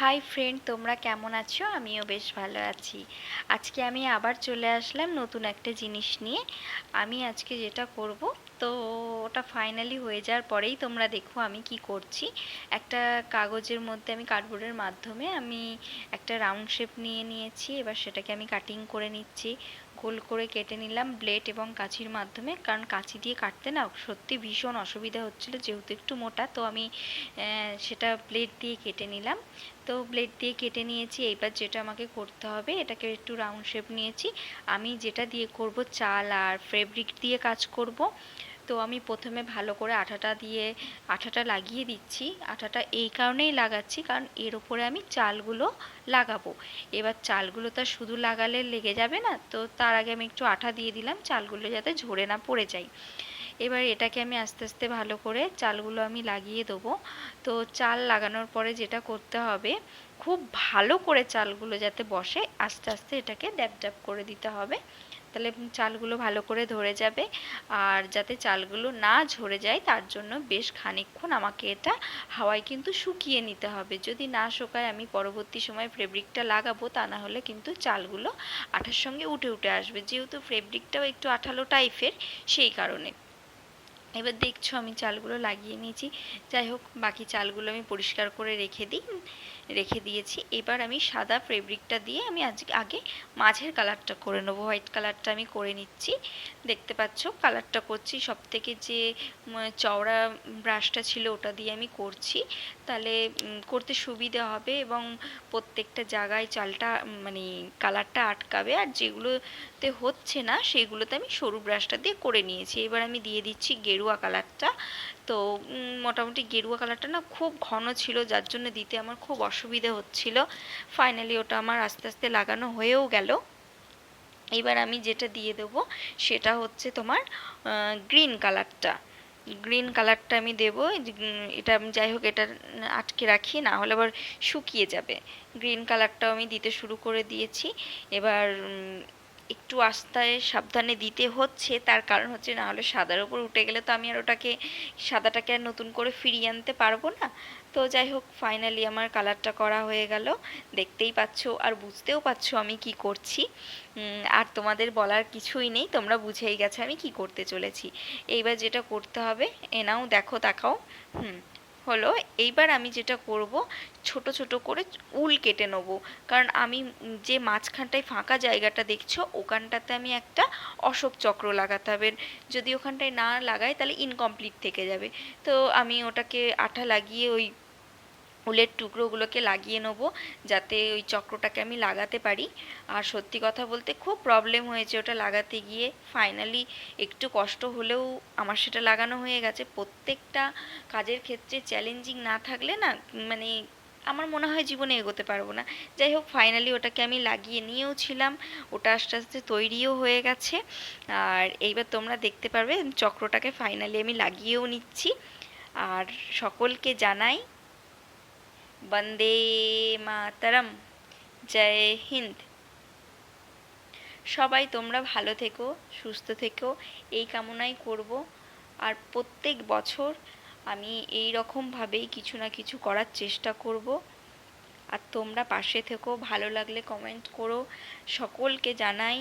Hi friend, তোমরা কেমন আছো? আমিও বেশ ভালো আছি। আজকে আমি আবার চলে আসলাম নতুন একটা জিনিস নিয়ে। আমি আজকে যেটা করব, তো ওটা ফাইনালি হয়ে যাওয়ার পরেই তোমরা দেখো আমি কি করছি। একটা কাগজের মধ্যে আমি কার্ডবোর্ডের মাধ্যমে আমি একটা রাউন্ড শেপ নিয়ে নিয়েছি। এবার সেটাকে আমি কাটিং করে নিচ্ছি। গোল করে কেটে নিলাম ব্লেড এবং কাঁচির মাধ্যমে, কারণ কাঁচি দিয়ে কাটতে না সত্যি ভীষণ অসুবিধা হচ্ছিলো, যেহেতু একটু মোটা। তো আমি সেটা ব্লেড দিয়ে কেটে নিলাম। তো ব্লেড দিয়ে কেটে নিয়েছি। এইবার যেটা আমাকে করতে হবে, এটাকে একটু রাউন্ড শেপ নিয়েছি। আমি যেটা দিয়ে করব, চাল আর ফেব্রিক দিয়ে কাজ করব। তো আমি প্রথমে ভালো করে আঠাটা লাগিয়ে দিচ্ছি। আঠাটা এই কারণেই লাগাচ্ছি, কারণ এর ওপরে আমি চালগুলো লাগাবো। এবার চালগুলো তো শুধু লাগালে লেগে যাবে না, তো তার আগে আমি একটু আঠা দিয়ে দিলাম, চালগুলো যাতে ঝরে না পড়ে যায়। এবার এটাকে আমি আস্তে আস্তে ভালো করে চালগুলো আমি লাগিয়ে দেবো। তো চাল লাগানোর পরে যেটা করতে হবে, খুব ভালো করে চালগুলো যাতে বসে, আস্তে আস্তে এটাকে ড্যাব ড্যাব করে দিতে হবে। তাহলে চালগুলো ভালো করে ধরে যাবে। আর যাতে চালগুলো না ঝরে যায়, তার জন্য বেশ খানিকক্ষণ আমাকে এটা হাওয়ায় কিন্তু শুকিয়ে নিতে হবে। যদি না শুকায়, আমি পরবর্তী সময় ফেব্রিকটা লাগাবো, তা না হলে কিন্তু চালগুলো আঠার সঙ্গে উঠে উঠে আসবে, যেহেতু ফেব্রিকটাও একটু আঠালো টাইপের, সেই কারণে। এবার দেখছো আমি চালগুলো লাগিয়ে নিয়েছি। যাই হোক, বাকি চালগুলো আমি পরিষ্কার করে রেখে দিয়েছি। এবার আমি সাদা ফেব্রিকটা দিয়ে আমি আগে মাঝের কালারটা করে নেবো। হোয়াইট কালারটা আমি করে নিচ্ছি। দেখতে পাচ্ছ কালারটা করছি, সব থেকে যে চওড়া ব্রাশটা ছিল ওটা দিয়ে আমি করছি। তাহলে করতে সুবিধে হবে এবং প্রত্যেকটা জায়গায় চালটা মানে কালারটা আটকাবে। আর যেগুলোতে হচ্ছে না সেগুলোতে আমি সরু ব্রাশটা দিয়ে করে নিয়েছি। এবার আমি দিয়ে দিচ্ছি গেরুয়া কালারটা। তো মোটামুটি গেরুয়া কালারটা না খুব ঘন ছিল, যার জন্য দিতে আমার খুব অসুবিধে হচ্ছিল। ফাইনালি ওটা আমার আস্তে আস্তে লাগানো হয়েও গেল। এবার আমি যেটা দিয়ে দেবো সেটা হচ্ছে তোমার গ্রিন কালারটা। গ্রিন কালারটা আমি দেবো। এটা আমি যাই হোক এটা আটকে রাখি, না হলে আবার শুকিয়ে যাবে। গ্রিন কালারটাও আমি দিতে শুরু করে দিয়েছি। এবার একটু আস্তে সাবধানে দিতে হচ্ছে, তার কারণ হচ্ছে না হলে সাদার উপর উঠে গেলে তো আমি আর সাদাটাকে আর নতুন করে ফিরিয়ে আনতে পারবো না। তো যাই হোক, ফাইনালি আমার কালারটা করা হয়ে গেল। দেখতেই পাচ্ছো আর বুঝতেও পারছো আমি কি করছি। আর তোমাদের বলার কিছুই নেই, তোমরা বুঝেই গেছো আমি কি করতে চলেছি। এইবার যেটা করতে হবে, নাও দেখো, তাকাও। হুম, হলো। এইবার আমি যেটা করব, ছোট ছোট করে উল কেটে নেব। কারণ আমি যে মাঝখানটায় ফাঁকা জায়গাটা দেখছো, ওখানটাতে আমি একটা অশোক চক্র লাগাতে হবে। যদি ওখানটায় না লাগাই তাহলে ইনকমপ্লিট থেকে যাবে। তো আমি ওটাকে আঠা লাগিয়ে ওই উলের টুকরোগুলোকে লাগিয়ে নেবো, যাতে ওই চক্রটাকে আমি লাগাতে পারি। আর সত্যি কথা বলতে খুব প্রবলেম হয়েছে ওটা লাগাতে গিয়ে। ফাইনালি একটু কষ্ট হলেও আমার সেটা লাগানো হয়ে গেছে। প্রত্যেকটা কাজের ক্ষেত্রে চ্যালেঞ্জিং না থাকলে না, মানে আমার মনে হয় জীবনে এগোতে পারবো না। যাই হোক, ফাইনালি ওটাকে আমি লাগিয়ে নিয়েও ছিলাম। ওটা আস্তে আস্তে তৈরিও হয়ে গেছে। আর এইবার তোমরা দেখতে পারবে চক্রটাকে ফাইনালি আমি লাগিয়েও নিচ্ছি। আর সকলকে জানাই বন্দে মাতরম, জয় হিন্দ। সবাই তোমরা ভালো থেকো, সুস্থ থেকো, এই কামনাই করব। আর প্রত্যেক বছর আমি এই রকমভাবেই কিছু না কিছু করার চেষ্টা করব। আর তোমরা পাশে থেকো, ভালো লাগলে কমেন্ট করো। সকলকে জানাই